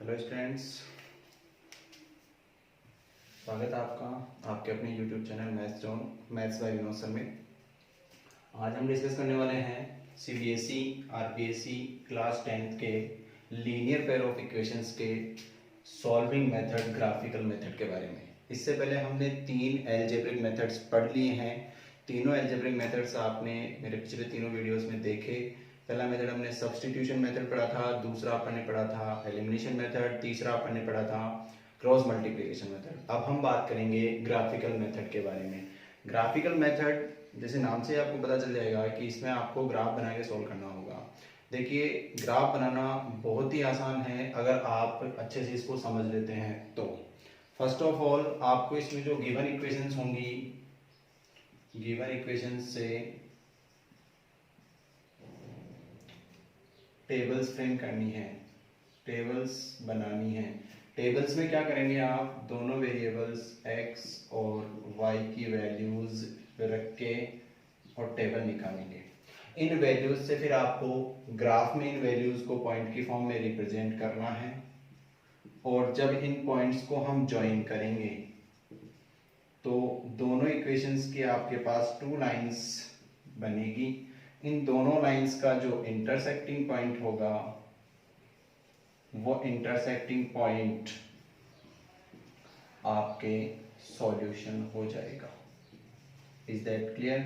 Hello students, स्वागत है आपका आपके अपने YouTube channel maths zone maths by Vinod sir में। आज हम डिस्कस करने वाले हैं सीबीएसई आरबीएसई क्लास 10th के लीनियर पेयर ऑफ इक्वेशंस के सॉल्विंग मेथड ग्राफिकल मेथड के बारे में। इससे पहले हमने 3 एल्जेब्रिक मेथड्स पढ़ लिए हैं। तीनों एल्जेब्रिक मेथड्स आपने मेरे पिछले तीनों वीडियोस में देखे। पहला मेथड हमने सब्स्टिट्यूशन मेथड पढ़ा था, दूसरा अपन ने पढ़ा था एलिमिनेशन मेथड, तीसरा अपन ने पढ़ा था क्रॉस मल्टीप्लिकेशन मेथड। अब हम बात करेंगे ग्राफिकल मेथड के बारे में। ग्राफिकल मेथड जैसे नाम से आपको पता चल जाएगा कि इसमें आपको ग्राफ बना के सोल्व करना होगा। देखिए, ग्राफ बनाना बहुत ही आसान है अगर आप अच्छे से इसको समझ लेते हैं तो। फर्स्ट ऑफ ऑल आपको इसमें जो गिवन इक्वेशंस होंगी, गिवन इक्वेशंस से टेबल्स फ्रेम करनी है, टेबल्स बनानी है। टेबल्स में क्या करेंगे आप, दोनों वेरिएबल्स x और y की वैल्यूज रख के और टेबल निकालेंगे। इन वैल्यूज से फिर आपको ग्राफ में इन वैल्यूज को पॉइंट की फॉर्म में रिप्रेजेंट करना है और जब इन पॉइंट्स को हम ज्वाइन करेंगे तो दोनों इक्वेशंस की आपके पास 2 लाइंस बनेगी। इन दोनों लाइंस का जो इंटरसेक्टिंग पॉइंट होगा वो इंटरसेक्टिंग पॉइंट आपके सॉल्यूशन हो जाएगा। Is that clear?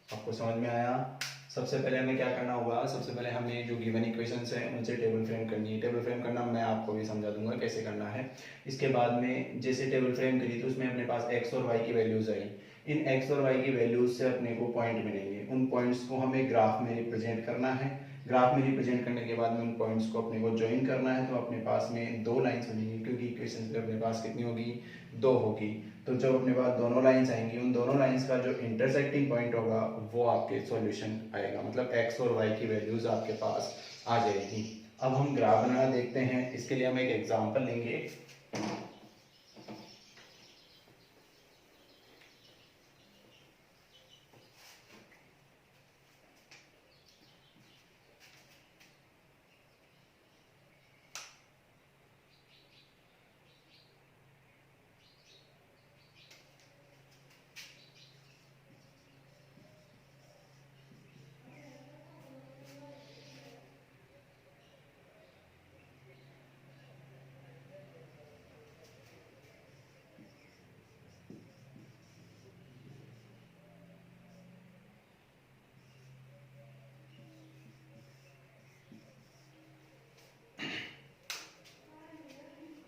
आपको समझ में आया? सबसे पहले हमें क्या करना होगा, सबसे पहले हमें जो गिवन इक्वेशंस हैं उनसे टेबल फ्रेम करनी है। टेबल फ्रेम करना मैं आपको भी समझा दूंगा कैसे करना है। इसके बाद में जैसे टेबल फ्रेम करी तो उसमें अपने पास x और y की वैल्यूज आई। इन x और y की वैल्यूज से अपने को पॉइंट मिलेंगे। उन पॉइंट्स को हमें ग्राफ में रिप्रेजेंट करना है। ग्राफ में रिप्रेजेंट करने के बाद में उन पॉइंट्स को अपने को ज्वाइन करना है तो अपने पास में 2 लाइंस बनेंगी, क्योंकि इक्वेशन पे अपने पास कितनी होगी, 2 होगी। तो जब अपने पास दोनों लाइंस आएंगी, उन दोनों लाइंस का जो इंटरसेक्टिंग पॉइंट होगा वो आपके सॉल्यूशन आएगा, मतलब x और y की वैल्यूज आपके पास आ जाएगी। अब हम ग्राफ बनाना देखते हैं। इसके लिए हम एक एग्जांपल लेंगे।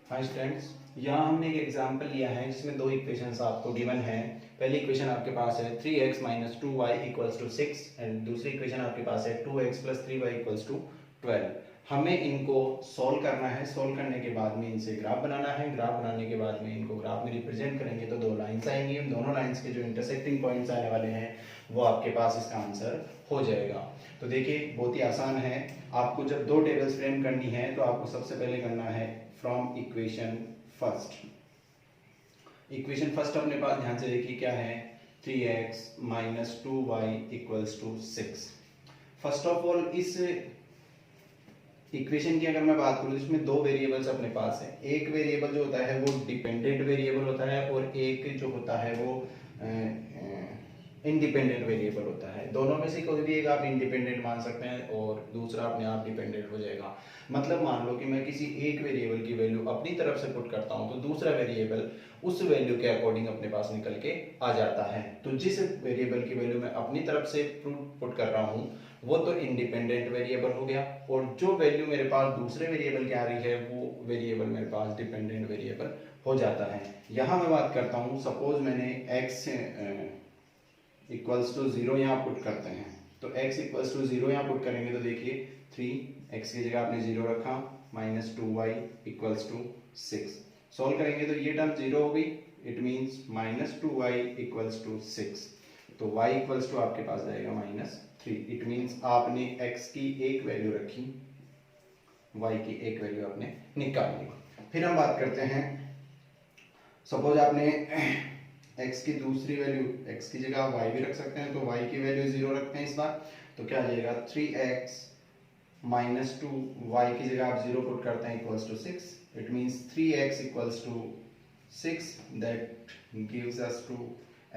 हाँ स्टूडेंट्स, यहाँ हमने एक एग्जांपल लिया है जिसमें 2 इक्वेशंस आपको गिवन है। पहली इक्वेशन आपके पास है 3x - 2y = 6 एंड दूसरी इक्वेशन आपके पास है 2x + 3y = 12। हमें इनको सॉल्व करना है। सॉल्व करने के बाद में इनसे ग्राफ बनाना है। ग्राफ बनाने के बाद में इनको ग्राफ में रिप्रेजेंट करेंगे तो 2 लाइंस आएंगी। उन दोनों लाइंस के जो इंटरसेक्टिंग पॉइंट्स आने वाले हैं वो आपके पास इसका आंसर हो जाएगा। तो देखिए, बहुत ही आसान है। आपको जब 2 टेबल्स फ्रेम करनी है तो आपको सबसे पहले करना है from equation first. Equation first अपने पास ध्यान से देखिए क्या है, 3x - 2y = 6। First of all इस इक्वेशन की अगर मैं बात करूं तो इसमें 2 वेरिएबल्स अपने पास है। एक वेरिएबल जो होता है वो डिपेंडेंट वेरिएबल होता है और एक जो होता है वो इंडिपेंडेंट वेरिएबल होता है। दोनों में से कोई भी एक आप इंडिपेंडेंट मान सकते हैं और दूसरा अपने आप डिपेंडेंट हो जाएगा। मतलब मान लो कि मैं किसी एक वेरिएबल की वैल्यू अपनी तरफ से पुट करता हूं तो दूसरा वेरिएबल उस वैल्यू के अकॉर्डिंग अपने पास निकल के आ जाता है। तो जिस वेरिएबल की वैल्यू मैं अपनी तरफ से पुट कर रहा हूं वो तो इंडिपेंडेंट वेरिएबल हो गया और जो वैल्यू मेरे पास दूसरे वेरिएबल की आ रही है वो वेरिएबल मेरे पास डिपेंडेंट वेरिएबल हो जाता है। यहाँ मैं बात करता हूँ, सपोज मैंने x = 0 यहाँ पुट करते हैं तो x = 0 यहाँ पुट करेंगे तो देखिए 3x की जगह आपने 0 रखा - 2y = 6। सॉल्व करेंगे तो ये टर्म 0 हो गई, इट मींस -2y = 6। तो y = आपके पास जाएगा -3। इट मींस आपने x की एक वैल्यू रखी, y की एक वैल्यू आपने निकाली। फिर हम बात करते हैं, सपोज आपने x की दूसरी वैल्यू, x की जगह आप y भी रख सकते हैं तो y की वैल्यू 0 रखते हैं इस बार। तो क्या आ जाएगा, 3x -2 y की जगह आप 0 पुट करते हैं equals to 6, it means 3x equals to 6, that gives us to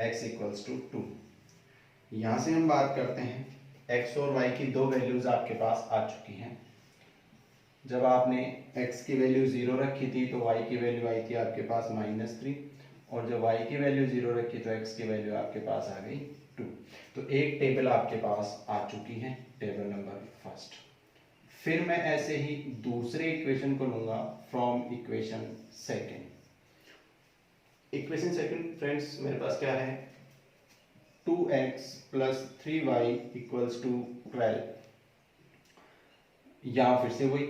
x equals to 2। यहाँ से हम बात करते हैं x और y की दो वैल्यूज आपके पास आ चुकी हैं। जब आपने x की वैल्यू 0 रखी थी तो y की वैल्यू आई थी आपके पास -3, और जब y की वैल्यू 0 रखी तो x की वैल्यू आपके पास आ गई 2। तो एक टेबल आपके पास आ चुकी है, टेबल नंबर फर्स्ट। फिर मैं ऐसे ही दूसरे इक्वेशन को लूंगा from equation second. Equation second friends मेरे पास क्या है, 2x + 3y = 12। यहाँ फिर से वही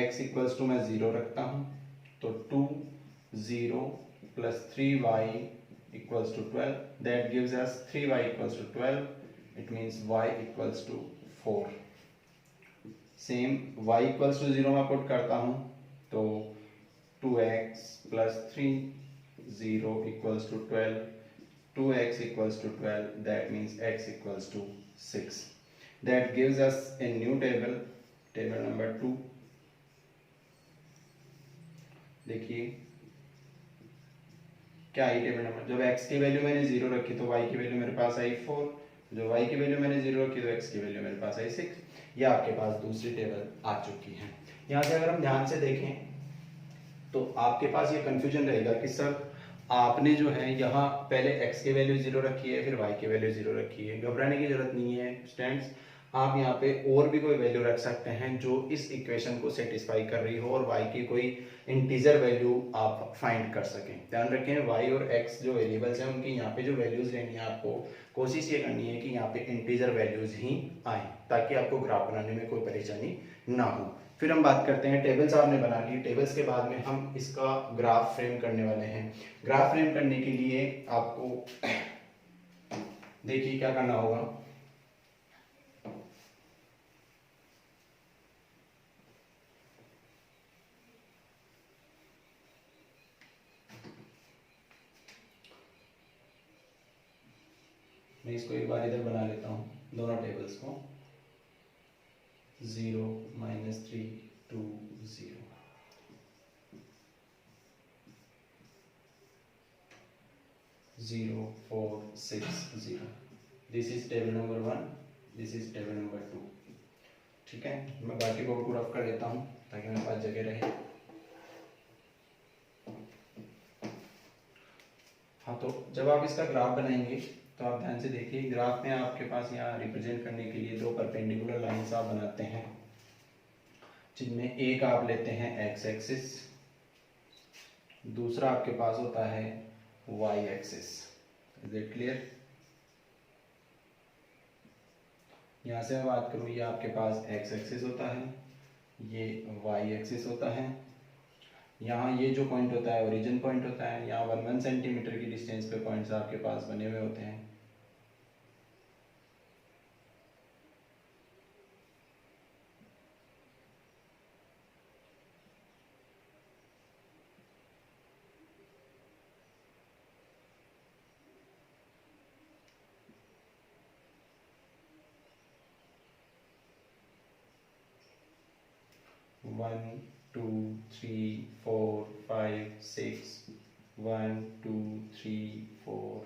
x इक्वल्स टू मैं 0 रखता हूँ, तो 2 0 + 3y = 12, that gives us 3y = 12, it means y = 4। Same y = 0 मैं पुट करता हूँ, तो 2x + 3 0 = 12, 2x = 12, that means x = 6. That gives us a new table, table number 2। देखिए क्या आई टेबल नंबर, जब x की वैल्यू मैंने 0 रखी तो y की वैल्यू मेरे पास आई 4, जो y की वैल्यू मैंने 0 रखी तो x की वैल्यू मेरे पास आई 6। ये आपके पास दूसरी टेबल आ चुकी है। यहाँ से अगर हम ध्यान से देखें तो आपके पास ये कंफ्यूजन रहेगा कि सर आपने जो है यहाँ पहले x की वैल्यू 0 रखी है, फिर y की वैल्यू 0 रखी है। घबराने की जरूरत नहीं है स्टूडेंट्स, आप यहाँ पे और भी कोई वैल्यू रख सकते हैं जो इस इक्वेशन को सेटिस्फाई कर रही हो और y की कोई इंटीजर वैल्यू आप फाइंड कर सकें। ध्यान रखें y और x जो वेरिएबल्स हैं उनकी यहाँ पे जो वैल्यूज लेनी है, आपको कोशिश ये करनी है कि यहाँ पे इंटीजर वैल्यूज ही आए, ताकि आपको ग्राफ बनाने में कोई परेशानी ना हो। फिर हम बात करते हैं, टेबल्स आपने बना ली, टेबल्स के बाद में हम इसका ग्राफ फ्रेम करने वाले हैं। ग्राफ फ्रेम करने के लिए आपको देखिए क्या करना होगा। मैं इसको एक बार इधर बना लेता हूँ, दोनों टेबल्स को 0 -3 2 0 0 4 6 0। This is table number 1, this is table number 2। ठीक है, मैं बाकी को पूरा कर देता हूँ ताकि मेरे पास जगह रहे। हाँ, तो जब आप इसका ग्राफ बनाएंगे तो आप ध्यान से देखिए, ग्राफ में आपके पास यहाँ रिप्रेजेंट करने के लिए दो परपेंडिकुलर लाइंस आप बनाते हैं, जिनमें एक आप लेते हैं x एक्सिस, दूसरा आपके पास होता है y axis. Is it clear? यहाँ से मैं बात करूँ, ये आपके पास x एक्सिस होता है, ये y एक्सिस होता है। यहाँ ये जो पॉइंट होता है ओरिजिन पॉइंट होता है, यहाँ 1 सेंटीमीटर की डिस्टेंस पे पॉइंट्स आपके पास बने हुए होते हैं। वन 2 3 4 5 6 1 2 3 4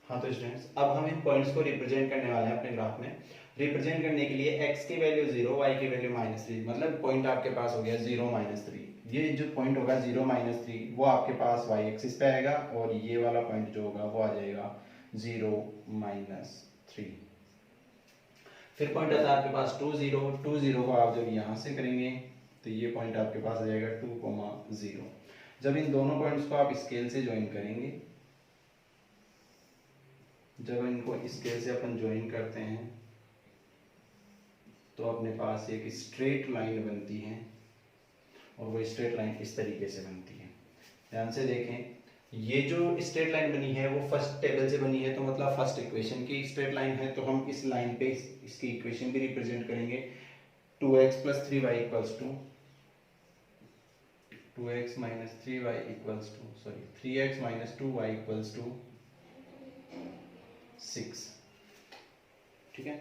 हाँ, तो स्टूडेंट्स अब हम इन पॉइंट्स को रिप्रेजेंट करने वाले हैं अपने ग्राफ में। रिप्रेजेंट करने के लिए x की वैल्यू 0, y की वैल्यू -3, मतलब पॉइंट आपके पास हो गया 0 -3। ये जो पॉइंट होगा 0 -3 वो आपके पास y एक्सिस पे आएगा, और ये वाला पॉइंट जो होगा वो आ जाएगा 0 -3। फिर पॉइंट आता है आपके पास 2 0, 2 0 को आप जब यहाँ से करेंगे तो ये पॉइंट आपके पास आ जाएगा 2 0। जब इन दोनों पॉइंट्स को आप स्केल से ज्वाइन करेंगे, जब इनको स्केल से अपन ज्वाइन करते हैं तो अपने पास एक स्ट्रेट लाइन बनती है, और वो स्ट्रेट लाइन इस तरीके से बनती है। ध्यान से देखें, ये जो स्ट्रेट लाइन बनी है वो फर्स्ट टेबल से बनी है, तो मतलब फर्स्ट इक्वेशन की स्ट्रेट लाइन है, तो हम इस लाइन पे इसकी इक्वेशन भी रिप्रेजेंट करेंगे। 2x + 3y = 2x minus 3y equals to 3x minus 2y equals to 6। ठीक है,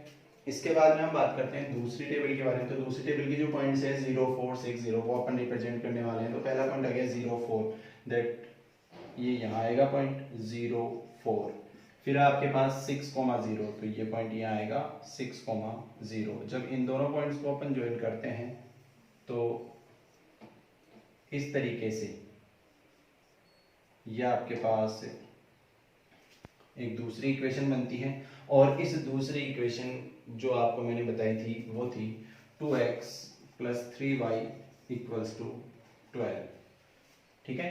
इसके बाद में हम बात करते हैं दूसरी टेबल के बारे में। तो दूसरी टेबल की जो पॉइंट्स है 0 4 6 0 वो अपन रिप्रेजेंट करने वाले हैं। तो पहला पॉइंट आ गया 0 4, दैट ये यहाँ आएगा पॉइंट 0 4। फिर आपके पास 6,0, तो ये पॉइंट यहाँ आएगा 6,0। जब इन दोनों पॉइंट्स को अपन ज्वाइन करते हैं तो इस तरीके से ये आपके पास एक दूसरी इक्वेशन बनती है। और इस दूसरी इक्वेशन जो आपको मैंने बताई थी वो थी 2x plus 3y equals to 12। ठीक है,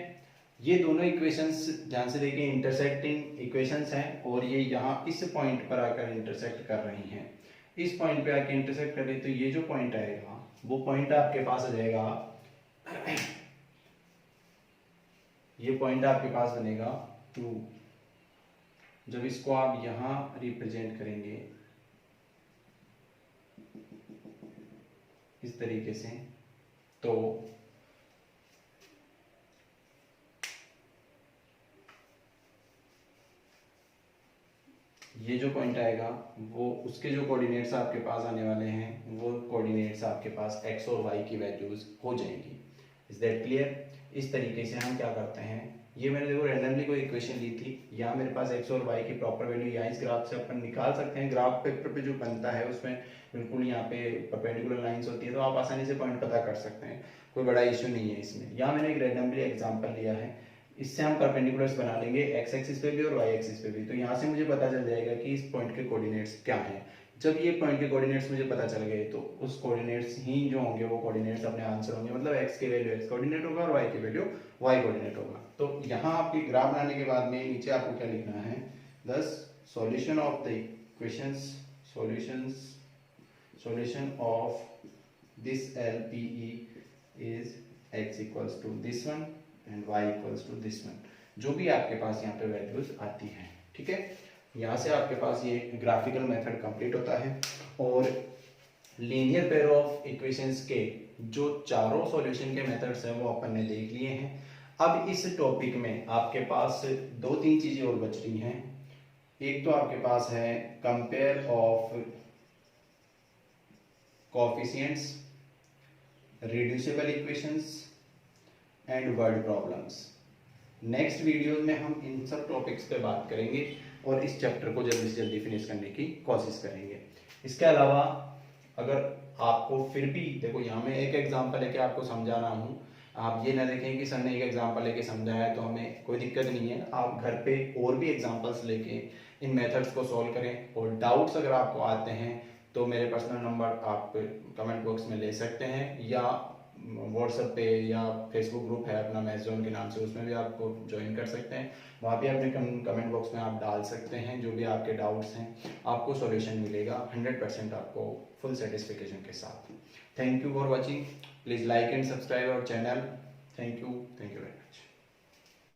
ये दोनों इक्वेशंस ध्यान से देखिए इंटरसेक्टिंग इक्वेशंस हैं और ये यहाँ इस पॉइंट पर आकर इंटरसेक्ट कर रही हैं। इस पॉइंट पे आकर इंटरसेक्ट करें तो ये जो पॉइंट आएगा वो पॉइंट आपके पास आ जाएगा, ये पॉइंट आपके पास बनेगा 2। जब इसको आप यहां रिप्रेजेंट करेंगे इस तरीके से तो ये जो पॉइंट आएगा वो उसके जो कोऑर्डिनेट्स आपके पास आने वाले हैं वो कोऑर्डिनेट्स आपके पास x और y की वैल्यूज हो जाएंगी। Is that clear? इस तरीके से हम क्या करते हैं, ये मैंने देखो रैंडमली कोई इक्वेशन ली थी, यहाँ मेरे पास x और y की प्रॉपर वैल्यू यहाँ इस ग्राफ से अपन निकाल सकते हैं। ग्राफ पेपर पे जो बनता है उसमें बिल्कुल यहाँ पे परपेंडिकुलर लाइंस होती है तो आप आसानी से पॉइंट पता कर सकते हैं, कोई बड़ा इश्यू नहीं है इसमें। यहाँ मैंने एक रैंडमली एग्जाम्पल लिया है, इससे हम परपेंडिकुलर्स बना लेंगे x एक्सिस पे भी और y एक्सिस पे भी। तो यहाँ से मुझे पता चल जाएगा कि इस पॉइंट के कोऑर्डिनेट्स क्या हैं। जब ये पॉइंट के कोऑर्डिनेट्स मुझे पता चल गए तो उस कोऑर्डिनेट्स ही जो होंगे वो कोऑर्डिनेट्स अपने आंसर होंगे, मतलब x की वैल्यू x कोऑर्डिनेट होगा और y की वैल्यू y कोऑर्डिनेट होगा। तो यहाँ आपकी ग्राफ बनाने के बाद में नीचे आपको क्या लिखना है, this solution of the equations, solution of this LPE is x equals to this one and y equals to this one, जो भी आपके पास यहाँ पे वैल्यूज आती हैं। ठीक है, यहाँ से आपके पास ये ग्राफिकल मेथड कंप्लीट होता है और लीनियर पेयर ऑफ इक्वेशंस के जो चारों सॉल्यूशन के मेथड्स हैं वो अपन ने देख लिए हैं। अब इस टॉपिक में आपके पास दो तीन चीजें और बच रही हैं। एक तो आपके पास है compare of coefficients, reducible equations and word problems. Next video में हम इन सब टॉपिक्स पे बात करेंगे और इस चैप्टर को जल्दी से जल्दी फिनिश करने की कोशिश करेंगे। इसके अलावा अगर आपको फिर भी देखो, यहाँ मैं एक एग्जांपल लेके आपको समझा रहा हूँ, आप ये ना देखें कि सर ने एक एग्जांपल लेके समझाया है तो हमें कोई दिक्कत नहीं है। आप घर पे और भी एग्जांपल्स लेके इन मेथड्स को सॉल्व करें और डाउट्स अगर आपको आते हैं तो मेरे पर्सनल नंबर आप कमेंट बॉक्स में ले सकते हैं या व्हाट्सएप पे या फेसबुक ग्रुप है अपना मैथ्स जोन के नाम से, उसमें भी आपको ज्वाइन कर सकते हैं। वहाँ पे अपने कमेंट बॉक्स में आप डाल सकते हैं जो भी आपके डाउट्स हैं, आपको सॉल्यूशन मिलेगा 100% आपको फुल सेटिस्फिकेशन के साथ। Thank you for watching, please like and subscribe our channel. Thank you very much.